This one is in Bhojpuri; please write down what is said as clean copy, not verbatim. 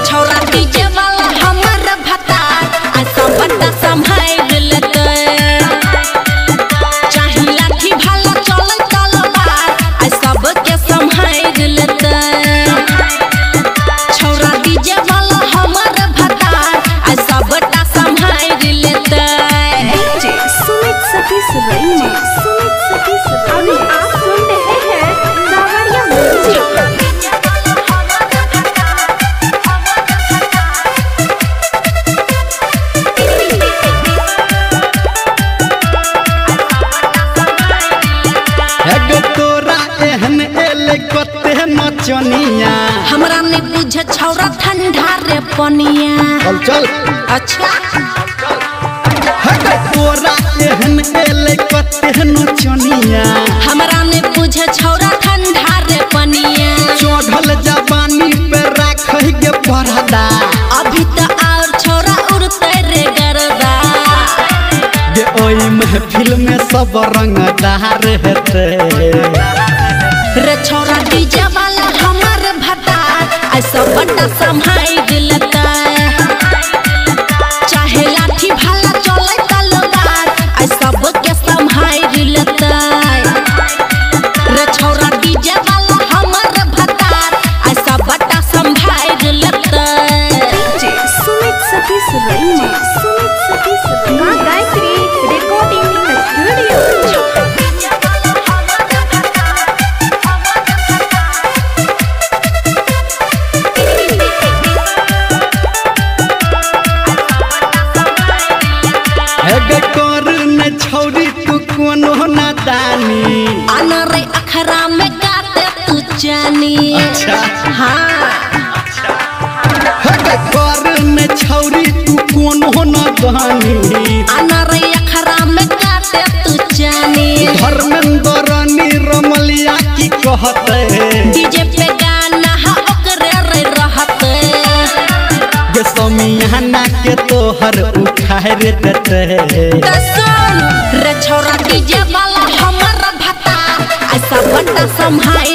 छौरा डीजे वाला हमर भता ऐसा बड़ा संभाल लेते चाहे लाठी भाला चले तलवार ऐसा सबके संभाल लेते छौरा डीजे वाला हमर भता ऐसा बड़ा संभाल लेते सुमित सतीश रईमा अभी आप सुन रहे हैं सावरिया म्यूजिक। नचनिया हमरा ने बुझे छौरा ठंडा रे पनिया चल चल अच्छा तोरा एहन एले कते नचनिया हमरा ने बुझे छौरा ठंडा रे पनिया चढ़ल जवानी पे राखै के परदा अभी तो और छौरा उड़ते रे गरदा जे ओई महफिल में सब रंगदार हेते रे छौरा डीजे वाला हमर भता ऐसा बड़ा संभाल लेता चाहे लाठी भाला चले तलवार ऐसा सबके संभाल लेता रे छौरा डीजे वाला हमर भता ऐसा बड़ा संभाल लेता सुमित सतीश रईमा मां गायत्री रिकॉर्डिंग स्टूडियो। छौरी तू कोनो नादानी अनरे अखरा में गाते तू जानी अच्छा हाँ कर में छौरी तू कोनो नादानी अनरे अखरा में गाते तू जानी धर्मेंद्र निरमलिया की कहते डीजे पे गाना हा ओकरे रे रहते गे समियाना के तोहर उखाड़ देते रे छौरा डीजे वाला हमर भता ऐसा बड़ा संभाल